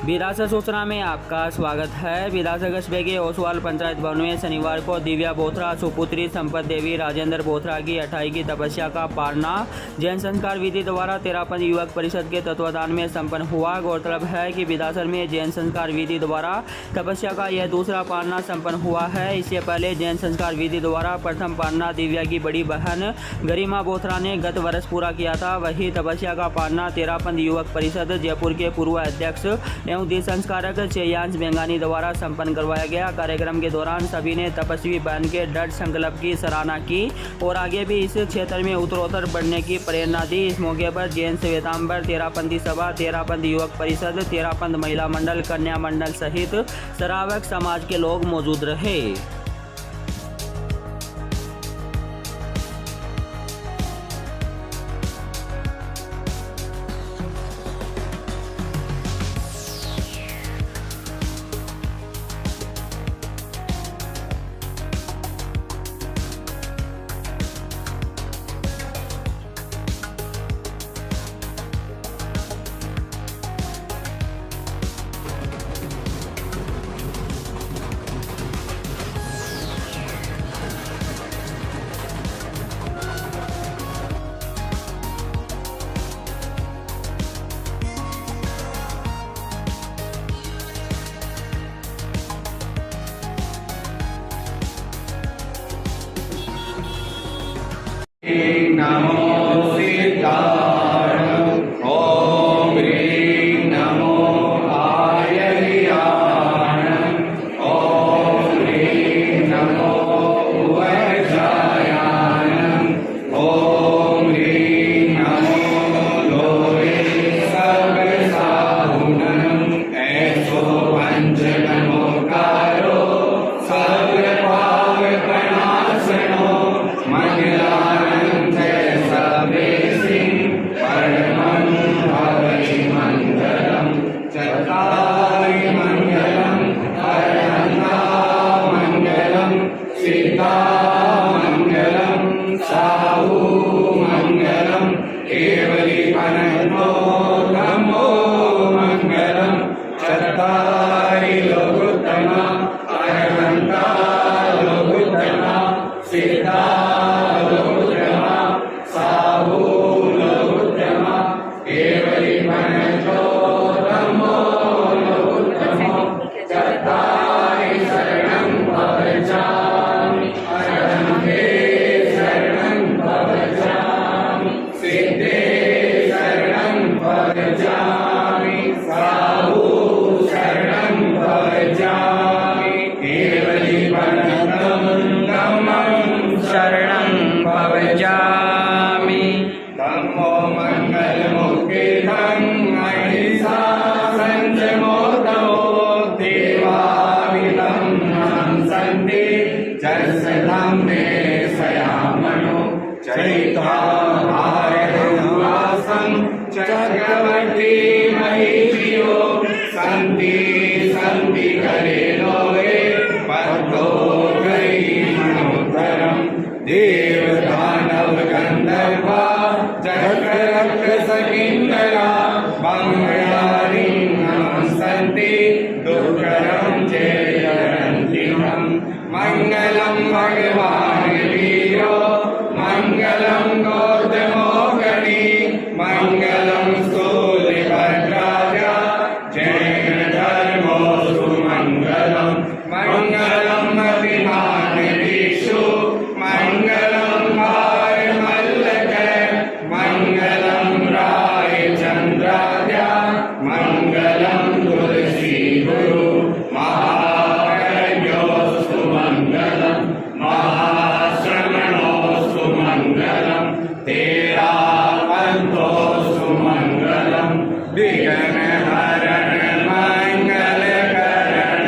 विरासत सूचना में आपका स्वागत है। विरासत कस्बे के ओसवाल पंचायत भवन में शनिवार को दिव्या बोथरा सुपुत्री संपत देवी राजेंद्र बोथरा की 28 की तपस्या का पारना जैन संस्कार विधि द्वारा तेरापंथ युवक परिषद के तत्वाधान में संपन्न हुआ। गौरतलब है कि विरासत में जैन संस्कार विधि द्वारा तपस्या का यह दूसरा पारना संपन्न हुआ है। इससे पहले जैन संस्कार विधि द्वारा प्रथम पारना दिव्या की बड़ी बहन गरिमा बोथरा ने गत वर्ष पूरा किया था। वही तपस्या का पारना तेरापंथ युवक परिषद जयपुर के पूर्व अध्यक्ष एवं दी संस्कारक श्रेयांश बेंगानी द्वारा संपन्न करवाया गया। कार्यक्रम के दौरान सभी ने तपस्वी बहन के दृढ़ संकल्प की सराहना की और आगे भी इस क्षेत्र में उत्तरोत्तर बढ़ने की प्रेरणा दी। इस मौके पर जैन श्वेतांबर तेरापंथी सभा, तेरापंथ युवक परिषद, तेरापंथ महिला मंडल, कन्या मंडल सहित श्रावक समाज के लोग मौजूद रहे। नमो सिद्धाय ओम ह्रीं नमो आयर्याय ओम ह्रीं नमो वज्राय ओम ह्रीं नमो लोहे सर्वसाहुनं ऐसो पंचनमोकारो सर्वपावपनाशनो मंगलानंद चत्तारि मंगलम अरहन्ता मंगलम सीता मंगलम साहू मंगलम केवली अनंतो नमो मंगलम चत्तारि लोकोत्तमा अरहन्ता लोकोत्तमा सीता लोकोत्तमा साहू लोकोत्तमा केवली अनंतो धम्मो मंगलमुखेनं अहिंसा संयमोदो देवाविदं सन्ति जसधम्मे सयामनो चैत्वा भारतवासं चक्रवर्ती महिषियो सन्ति सन्ति करेणो पद्मो गैर्मणोत्तरं देवदानव गन्धर्वा जगत्रक्षसकिन्नरा मंगलानि नमस्सन्ति दुःखरं चेयरन्तिहं मंगलं भगवान् वीरो मंगलं गौतमो गणी मंगलं स्थूलिभद्राजा जैन धर्मो सुमङ्गलं मंगलं मतिमान दिक्षु मंगलं भारमल्लक मंगलं राय चंद्राद्या मंगलं तुलसी गुरु महाकर्ण्योऽस्तु मंगलं महाश्रमणोऽस्तु मंगलं तेरापन्तोऽस्तु मंगलं विघ्नहरण मंगलकरण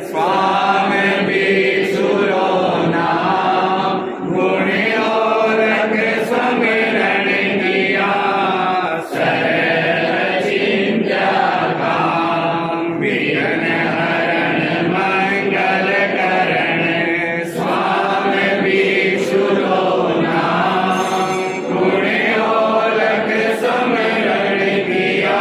स्वामी भिक्षुरो नाम गुणयोरग सुमिरन किया सरल चिंत्या काम विघ्नहरण मंगलकरण स्वामी भिक्षुरो नाम गुणयोरग सुमिरन किया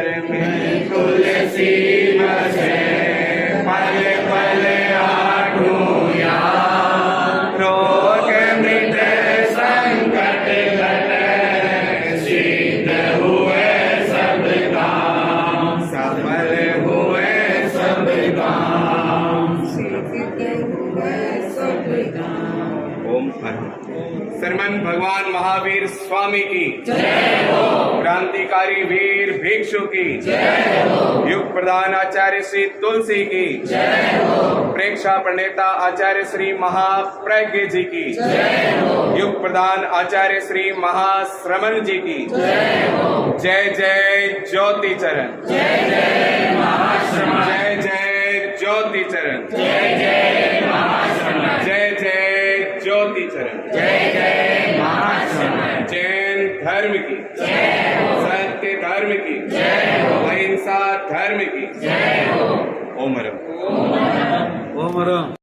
घर में तुलसी बसे, पल पल आठों याद, रोग मिटे संकट घटे, सिद्ध हुए सब काम, सफल हुए सब काम, सिद्ध हुए सब काम। ओम श्रीमन भगवान महावीर स्वामी की जय हो, क्रांतिकारी वीर भिक्षु की जय हो, युग प्रधान आचार्य श्री तुलसी की जय हो, प्रेक्षा प्रणेता आचार्य श्री महाप्रज्ञ जी की जय हो, युग प्रधान आचार्य श्री महाश्रमण जी की जय हो। जय जय ज्योति चरण, जय जय महाश्रमण, जय जय ज्योति चरण, जय जय महाश्रमण, जय जय ज्योति चरण, जय जय महाश्रमण। जैन धर्म की जय हो, सत्य धर्म की जय हो, अहिंसा धर्म की जय हो। ओम ओम ओम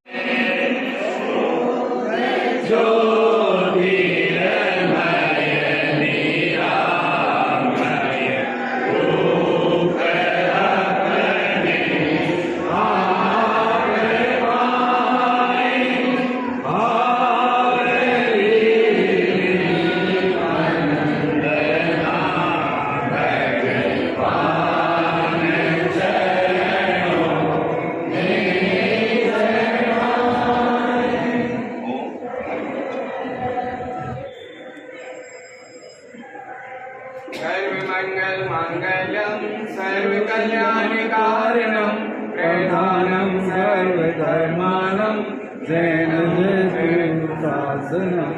सर्वमंगल मांगल्यम सर्वकल्याणकारणम प्रधानम सर्वधर्माणम जैन शासनम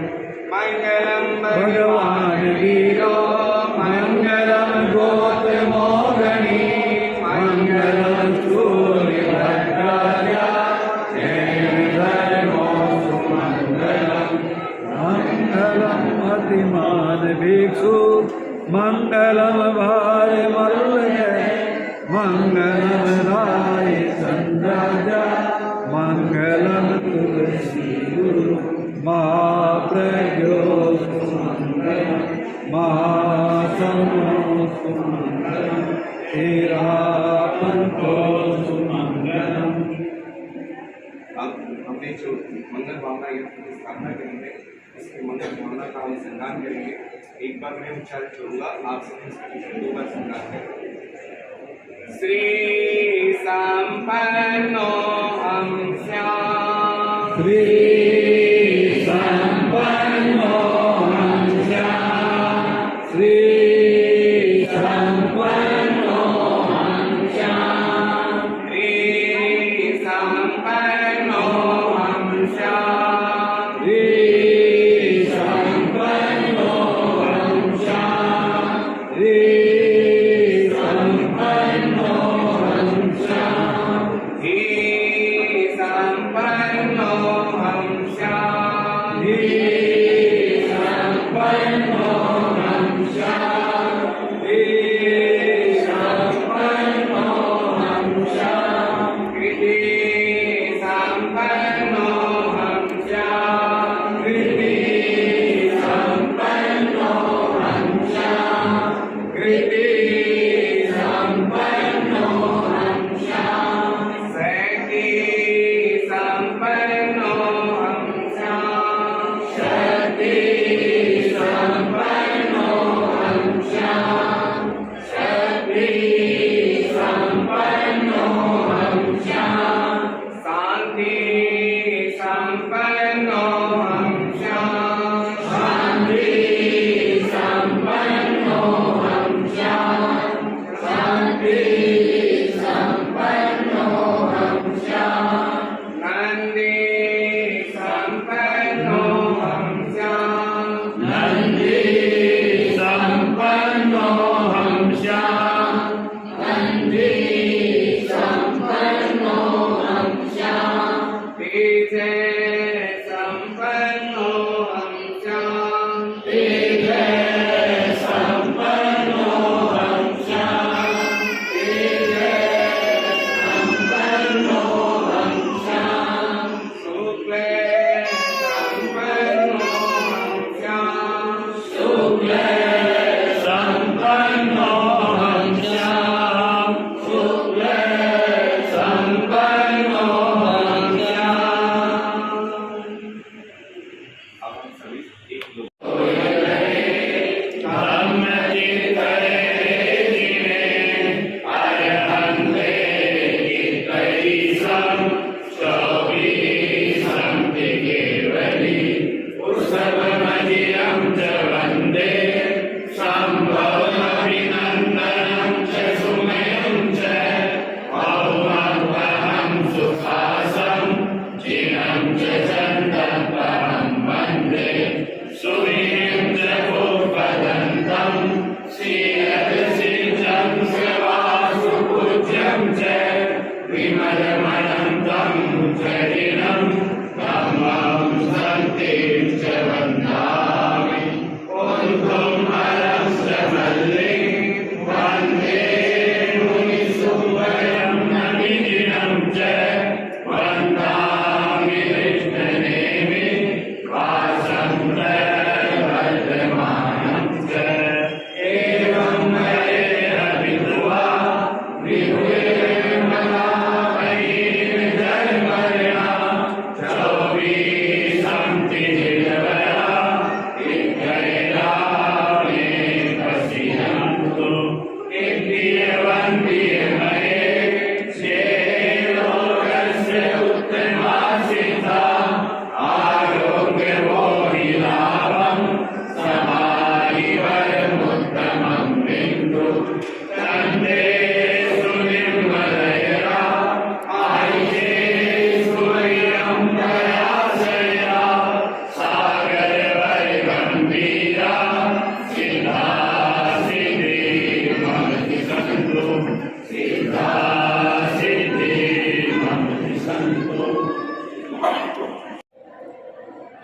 मंगलम भगवान वीरो मंगलम गोतमोगणी मंगलम सूर्यभद्राय जैन धर्मो सुमंगलम मंगलम अतिमान भिक्षु मंगलम भार मल्लय मंगलम राय चंद्राजा मंगलम तुलसी गुरु महाप्रज्ञो सुमंगलम महासमो सुमंगलम तेरापंथो सुमंगलम। अब हमने जो मंगल भावना की स्थापना करेंगे, इसकी मंगल भावना का अनुसंधान करेंगे। एक बार मैं उच्चारण करूंगा, आप सब दो बार संगान करें। श्री संपन्नो हम श्याम, श्री संपन्नो हम श्याम, श्री संपन्नो हम श्याम, श्री संपन्नो हम श्याम, श्री संपन्नो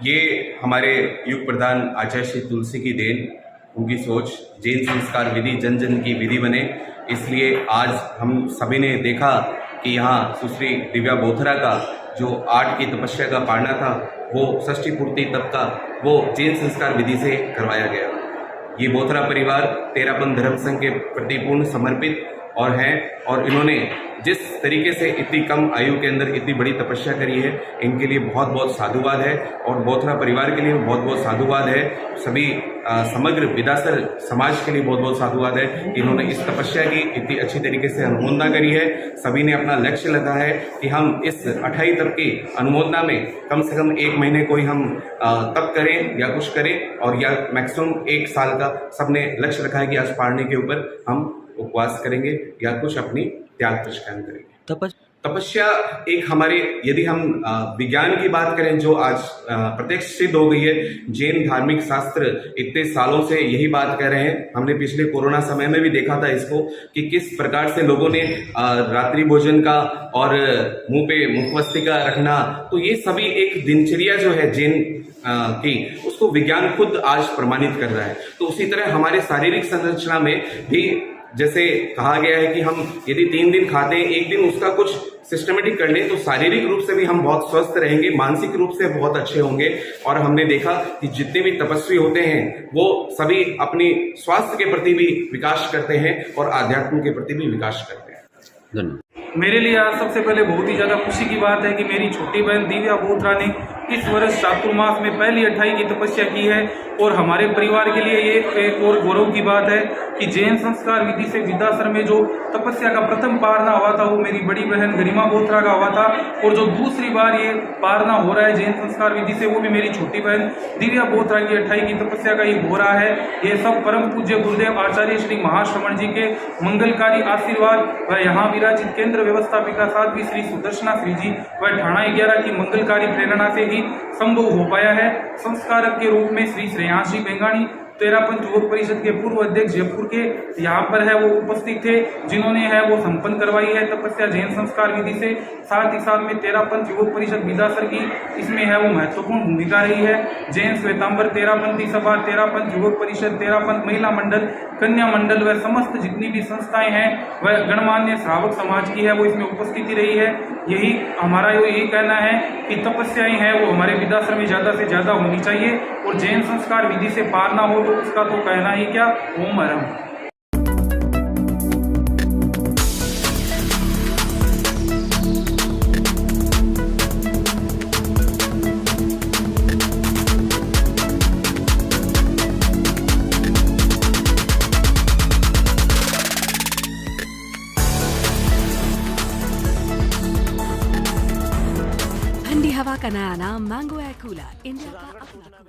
ये हमारे युग प्रधान आचार्य श्री तुलसी की देन, उनकी सोच जैन संस्कार विधि जन जन की विधि बने, इसलिए आज हम सभी ने देखा कि यहाँ सुश्री दिव्या बोथरा का जो 8 की तपस्या का पारना था वो षष्ठी पूर्ति तप का वो जैन संस्कार विधि से करवाया गया। ये बोथरा परिवार तेरापन धर्म संघ के प्रति पूर्ण समर्पित और हैं, और इन्होंने जिस तरीके से इतनी कम आयु के अंदर इतनी बड़ी तपस्या करी है, इनके लिए बहुत बहुत साधुवाद है, और बोथरा परिवार के लिए बहुत बहुत साधुवाद है। सभी समग्र विदासर समाज के लिए बहुत बहुत साधुवाद है कि इन्होंने इस तपस्या की इतनी अच्छी तरीके से अनुमोदना करी है। सभी ने अपना लक्ष्य लगा है कि हम इस 28 तप की अनुमोदना में कम से कम 1 महीने कोई हम तप करें या कुछ करें, और या मैक्सिमम 1 साल का सबने लक्ष्य रखा है कि आज पारने के ऊपर हम उपवास करेंगे या कुछ अपनी त्याग प्रष्कान करेंगे। तपस्या एक हमारे, यदि हम विज्ञान की बात करें जो आज प्रत्यक्ष सिद्ध हो गई है, जैन धार्मिक शास्त्र इतने सालों से यही बात कह रहे हैं। हमने पिछले कोरोना समय में भी देखा था इसको कि किस प्रकार से लोगों ने रात्रि भोजन का और मुंह पे मुखवस्तिका रखना, तो ये सभी एक दिनचर्या जो है जैन की, उसको विज्ञान खुद आज प्रमाणित कर रहा है। तो उसी तरह हमारे शारीरिक संरचना में भी जैसे कहा गया है कि हम यदि 3 दिन खाते हैं, 1 दिन उसका कुछ सिस्टमेटिक कर लें, तो शारीरिक रूप से भी हम बहुत स्वस्थ रहेंगे, मानसिक रूप से बहुत अच्छे होंगे। और हमने देखा कि जितने भी तपस्वी होते हैं वो सभी अपनी स्वास्थ्य के प्रति भी विकास करते हैं और आध्यात्म के प्रति भी विकास करते हैं। धन्यवाद। मेरे लिए आज सबसे पहले बहुत ही ज़्यादा खुशी की बात है कि मेरी छोटी बहन दिव्या बोथरा ने इस वर्ष चातुर्मास में पहली 28 की तपस्या की है, और हमारे परिवार के लिए ये एक और गौरव की बात है कि जैन संस्कार विधि से विद्यासर में जो तपस्या का प्रथम पारना हुआ था वो मेरी बड़ी बहन गरिमा बोथरा का हुआ था, और जो दूसरी बार ये पारना हो रहा है जैन संस्कार विधि से वो भी मेरी छोटी बहन दिव्या बोथरा की 28 की तपस्या का ये हो रहा है। ये सब परम पूज्य गुरुदेव आचार्य श्री महाश्रवण जी के मंगलकारी आशीर्वाद व यहाँ विराजित केंद्र व्यवस्थापिका साध्वी श्री सुदर्शना श्री जी व ठाणा 11 की मंगलकारी प्रेरणा से ही संभव हो पाया है। संस्कारक के रूप में श्री श्रेयांश जी बेंगाणी तेरापंथ युवक परिषद के पूर्व अध्यक्ष जयपुर के यहाँ पर है वो उपस्थित थे, जिन्होंने है वो संपन्न करवाई है तपस्या जैन संस्कार विधि से। साथ ही साथ में तेरापंथ युवक परिषद विदासर की इसमें है वो महत्वपूर्ण भूमिका रही है। जैन श्वेतांबर तेरापंथी सभा, तेरापंथ युवक परिषद, तेरापंथ महिला मंडल, कन्या मंडल व समस्त जितनी भी संस्थाएं हैं वह गणमान्य श्रावक समाज की है वो इसमें उपस्थिति रही है। यही हमारा यही कहना है कि तपस्याएं हैं वो हमारे विदासर में ज़्यादा से ज़्यादा होनी चाहिए, और जैन संस्कार विधि से पार ना हो तो उसका तो कहना ही क्या, ओम हरम। ठंडी हवा का नया नाम मैंगो एयर कूलर, इंडिया का अपना